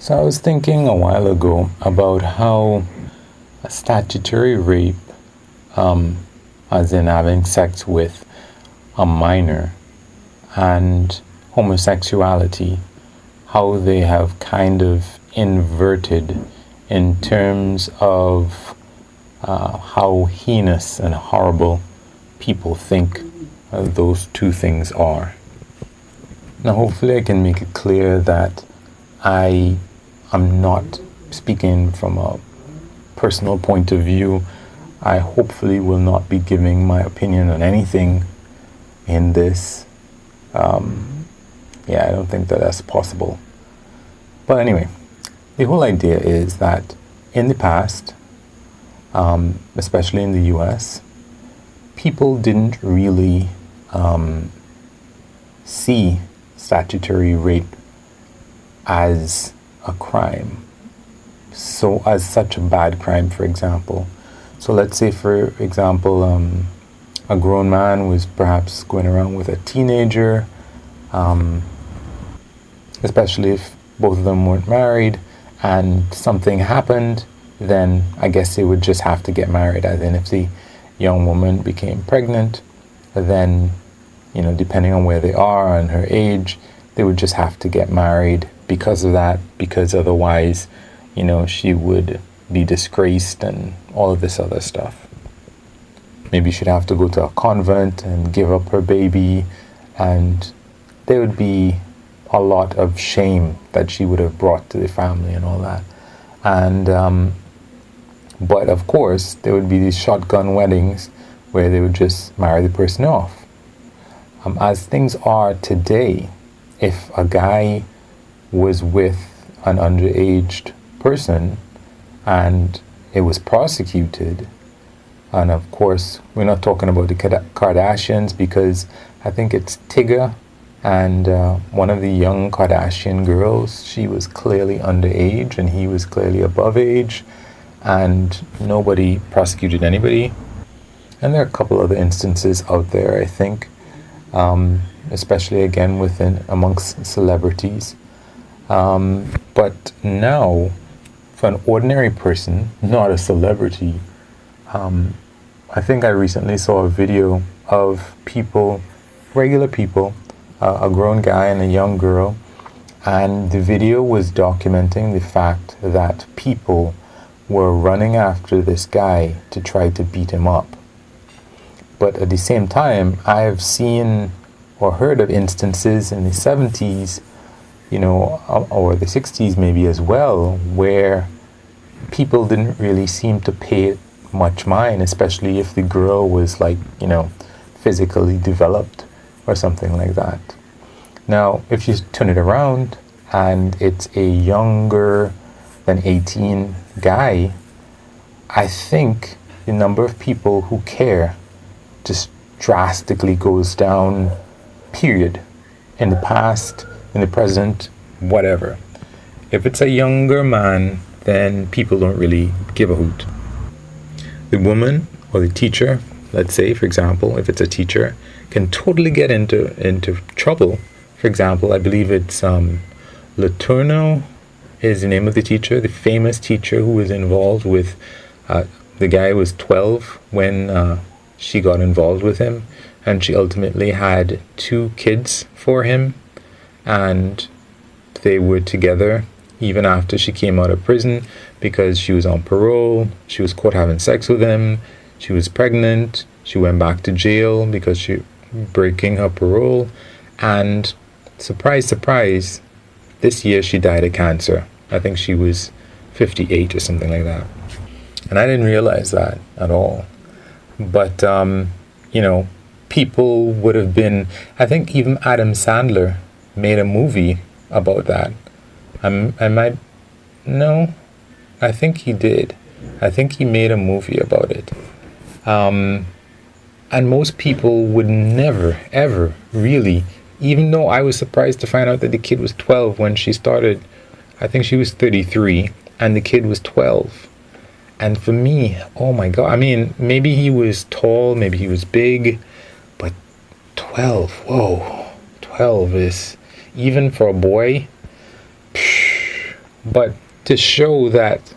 So I was thinking a while ago about how a statutory rape, as in having sex with a minor, and homosexuality, how they have kind of inverted in terms of how heinous and horrible people think those two things are. Now, hopefully I can make it clear that I am not speaking from a personal point of view. I hopefully will not be giving my opinion on anything in this. I don't think that that's possible. But anyway, the whole idea is that in the past, especially in the US, people didn't really see statutory rape as a crime. So as such a bad crime, for example. So let's say, for example, a grown man was perhaps going around with a teenager, especially if both of them weren't married, and something happened, then I guess they would just have to get married. As in, if the young woman became pregnant, then, depending on where they are and her age, they would just have to get married because of that, because otherwise, she would be disgraced and all of this other stuff. Maybe she'd have to go to a convent and give up her baby, and there would be a lot of shame that she would have brought to the family and all that. And but of course there would be these shotgun weddings where they would just marry the person off. As things are today, if a guy was with an underage person and it was prosecuted, and of course we're not talking about the Kardashians, because I think it's Tigger and one of the young Kardashian girls, she was clearly underage and he was clearly above age, and nobody prosecuted anybody. And there are a couple other instances out there, I think, especially again amongst celebrities. But now, for an ordinary person, not a celebrity, I think I recently saw a video of people, regular people, a grown guy and a young girl, and the video was documenting the fact that people were running after this guy to try to beat him up. But at the same time, I have seen or heard of instances in the 70s, or the 60s maybe as well, where people didn't really seem to pay much mind, especially if the girl was physically developed or something like that. Now, if you turn it around and it's a younger than 18 guy, I think the number of people who care just drastically goes down, period. In the past, in the present, whatever. If it's a younger man, then people don't really give a hoot. The woman or the teacher, let's say, for example, if it's a teacher, can totally get into trouble. For example, I believe it's Letourneau is the name of the teacher, the famous teacher who was involved with, the guy was 12 when she got involved with him, and she ultimately had 2 kids for him, and they were together even after she came out of prison, because she was on parole, she was caught having sex with him, she was pregnant, she went back to jail because she breaking her parole, and surprise, surprise, this year she died of cancer. I think she was 58 or something like that. And I didn't realize that at all. But, people would have been, I think even Adam Sandler made a movie about that. I think he did. I think he made a movie about it. And most people would never, ever really, even though I was surprised to find out that the kid was 12 when she started. I think she was 33 and the kid was 12. And for me, oh my God, I mean, maybe he was tall, maybe he was big, but 12, whoa, 12 is, even for a boy, But to show that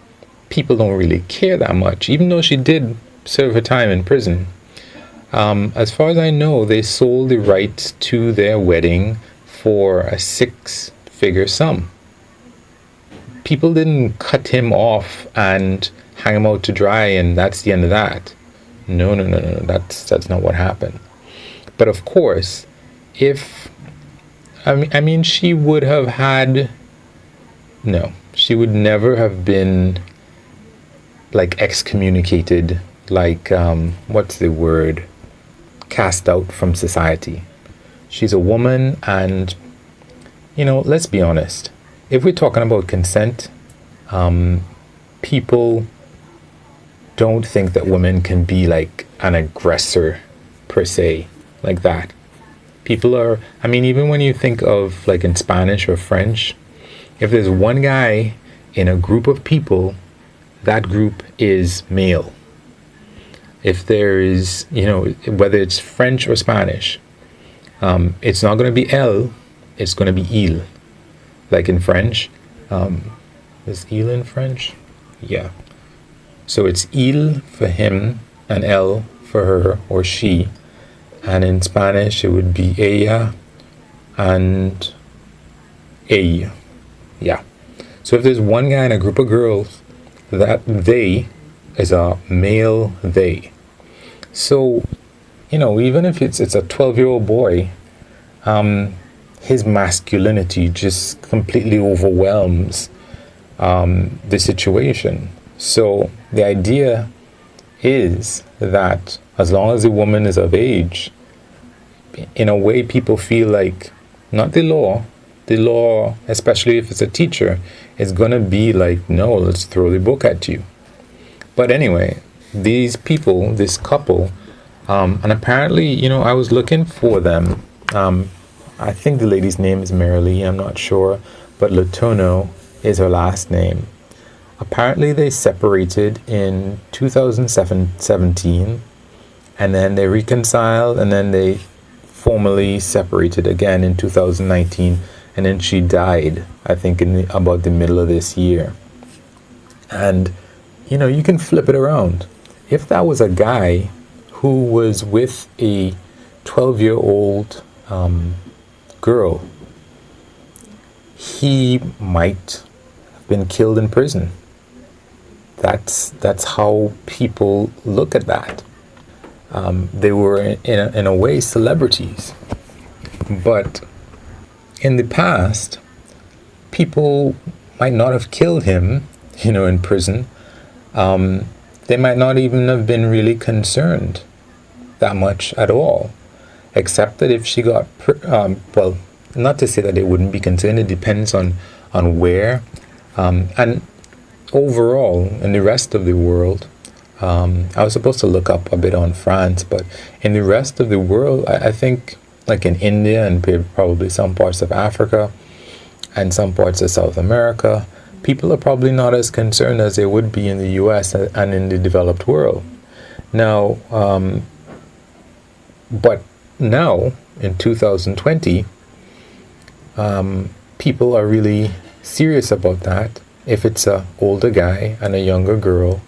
people don't really care that much, even though she did serve her time in prison, as far as I know, they sold the rights to their wedding for a 6-figure sum. People didn't cut him off and hang him out to dry and that's the end of that. No, that's not what happened. But of course, if I mean she would have had, no, she would never have been like excommunicated, like what's the word, cast out from society. She's a woman, and let's be honest, if we're talking about consent, people don't think that women can be like an aggressor per se, like that. People are, I mean, even when you think of like in Spanish or French, if there's one guy in a group of people, that group is male. If there is, whether it's French or Spanish, it's not going to be elle, it's going to be il. Like in French, is il in French? Yeah. So it's il for him and elle for her or she. And in Spanish, it would be ella and ella. Yeah. So if there's one guy in a group of girls, that they is a male they. So, even if it's a 12-year-old boy, his masculinity just completely overwhelms the situation. So the idea is that as long as the woman is of age, in a way people feel like, not the law, especially if it's a teacher, is going to be like, no, let's throw the book at you. But anyway, these people, this couple, and apparently, I was looking for them. I think the lady's name is Marilee, I'm not sure, but Letourneau is her last name. Apparently they separated in 2017, and then they reconciled, and then they formally separated again in 2019, and then she died, I think, about the middle of this year. And, you can flip it around. If that was a guy who was with a 12-year-old girl, he might have been killed in prison. That's how people look at that. They were in a way celebrities, but in the past, people might not have killed him, in prison. They might not even have been really concerned that much at all, except that if she got, well, not to say that they wouldn't be concerned, it depends on where, and overall, in the rest of the world, I was supposed to look up a bit on France, but in the rest of the world, I think, like in India and probably some parts of Africa and some parts of South America, people are probably not as concerned as they would be in the US and in the developed world. Now, but now, in 2020, people are really serious about that. If it's an older guy and a younger girl,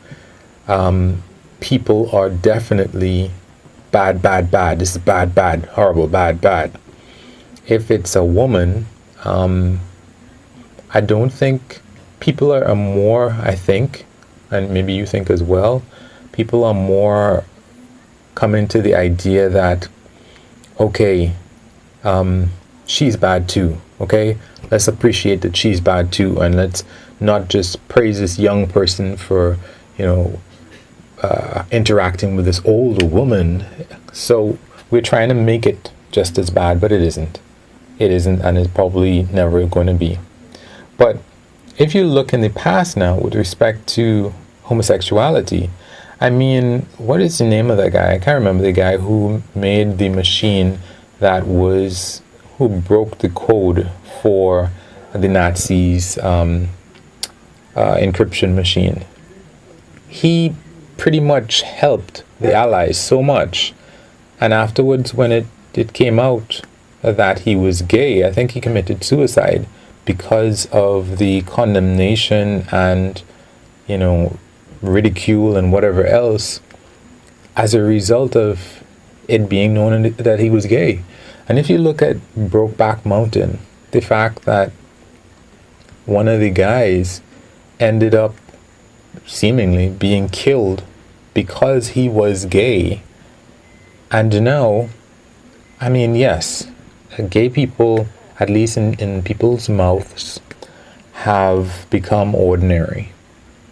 people are definitely bad. This is bad, horrible, bad. If it's a woman, I don't think people are more, I think, and maybe you think as well, people are more coming to the idea that, okay, she's bad too, okay? Let's appreciate that she's bad too, and let's not just praise this young person for, interacting with this older woman. So we're trying to make it just as bad, but it isn't. It isn't, and it's probably never going to be. But if you look in the past now with respect to homosexuality, I mean, what is the name of that guy? I can't remember the guy who made the machine who broke the code for the Nazis' encryption machine. He pretty much helped the Allies so much, and afterwards when it came out that he was gay, I think he committed suicide because of the condemnation and, ridicule and whatever else, as a result of it being known that he was gay. And if you look at Brokeback Mountain, the fact that one of the guys ended up seemingly being killed because he was gay, and now, yes, gay people, at least in people's mouths, have become ordinary.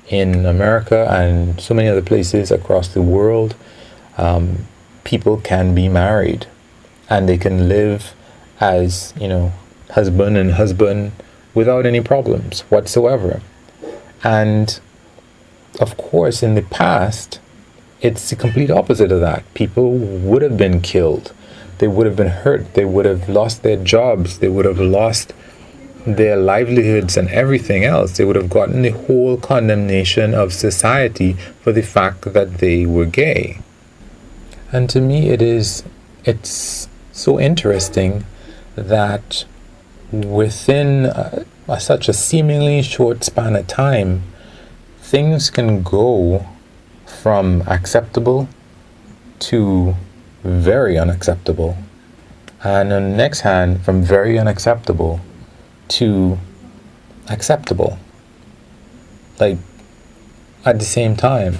In America and so many other places across the world, people can be married and they can live as, husband and husband without any problems whatsoever. And of course, in the past, it's the complete opposite of that. People would have been killed. They would have been hurt. They would have lost their jobs. They would have lost their livelihoods and everything else. They would have gotten the whole condemnation of society for the fact that they were gay. And to me, it's so interesting that within such a seemingly short span of time, things can go from acceptable to very unacceptable. And on the next hand, from very unacceptable to acceptable, like at the same time.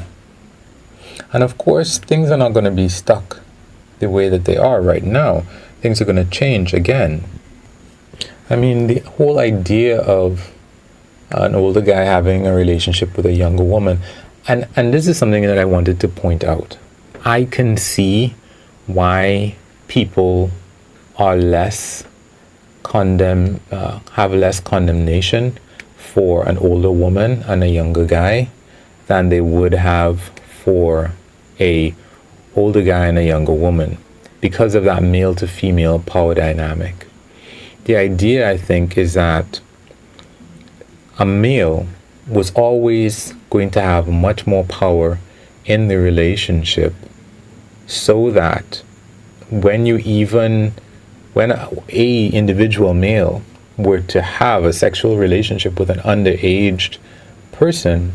And of course, things are not going to be stuck the way that they are right now. Things are going to change again. The whole idea of an older guy having a relationship with a younger woman, and this is something that I wanted to point out. I can see why people are have less condemnation for an older woman and a younger guy than they would have for a older guy and a younger woman, because of that male to female power dynamic. The idea, I think, is that a male was always going to have much more power in the relationship, so that when a individual male were to have a sexual relationship with an underage person,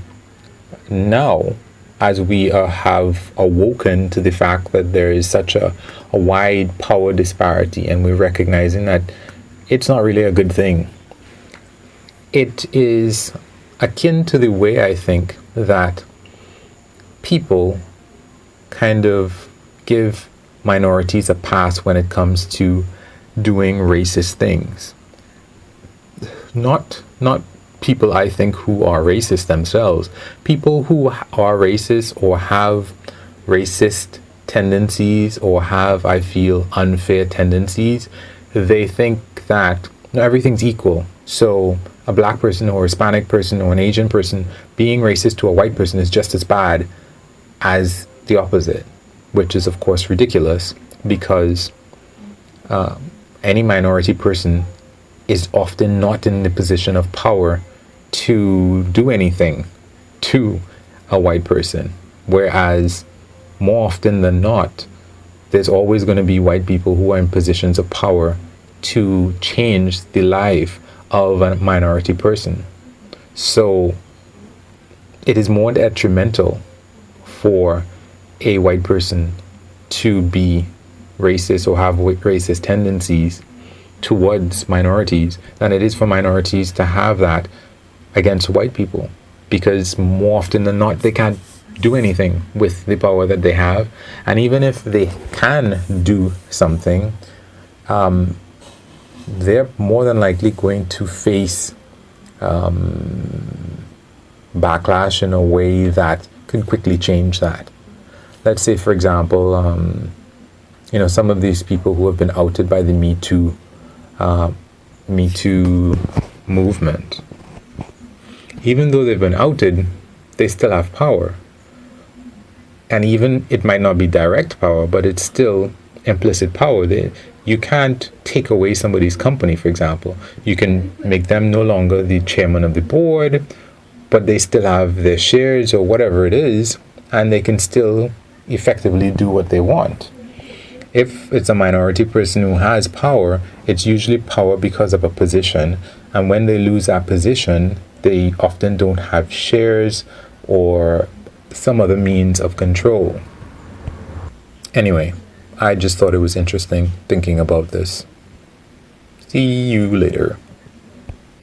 now, as we have awoken to the fact that there is such a wide power disparity, and we're recognizing that it's not really a good thing, it is akin to the way I think that people kind of give minorities a pass when it comes to doing racist things. Not people, I think, who are racist themselves. People who are racist or have racist tendencies or have, I feel, unfair tendencies, they think that everything's equal. So a black person or a Hispanic person or an Asian person being racist to a white person is just as bad as the opposite, which is, of course, ridiculous, because any minority person is often not in the position of power to do anything to a white person. Whereas more often than not, there's always going to be white people who are in positions of power to change the life of a minority person. So it is more detrimental for a white person to be racist or have racist tendencies towards minorities than it is for minorities to have that against white people, because more often than not they can't do anything with the power that they have. And even if they can do something, they're more than likely going to face backlash in a way that can quickly change that. Let's say, for example, some of these people who have been outed by the Me Too movement, even though they've been outed, they still have power. And even it might not be direct power, but it's still implicit power. You can't take away somebody's company, for example. You can make them no longer the chairman of the board, but they still have their shares or whatever it is, and they can still effectively do what they want. if it's a minority person who has power, it's usually power because of a position. And when they lose that position, they often don't have shares or some other means of control. Anyway, I just thought it was interesting thinking about this. See you later.